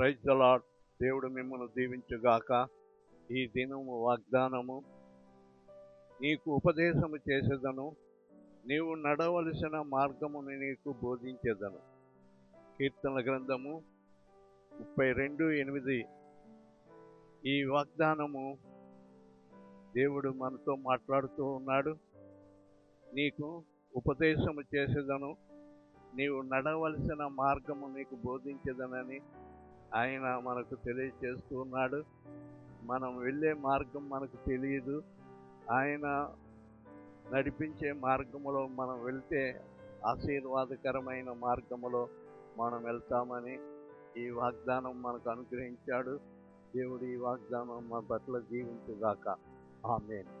Praise the lord. దేవుడు మిమ్మల్ని దీవించుగాక. ఈ దినము వాగ్దానము, నీకు ఉపదేశము చేసేదను, నీవు నడవలసిన మార్గమును నీకు బోధించేదను. కీర్తన గ్రంథము 32:8. ఈ వాగ్దానము దేవుడు మనతో మాట్లాడుతూ ఉన్నాడు. నీకు ఉపదేశము చేసేదను, నీవు నడవలసిన మార్గము నీకు బోధించేదనని ఆయన మనకు తెలియజేస్తూ ఉన్నాడు. మనం వెళ్ళే మార్గం మనకు తెలియదు. ఆయన నడిపించే మార్గములో మనం వెళ్తే ఆశీర్వాదకరమైన మార్గములో మనం వెళ్తామని ఈ వాగ్దానం మనకు అనుగ్రహించాడు. దేవుడు ఈ వాగ్దానం మన పట్ల దీవించుగాక. ఆమేన్.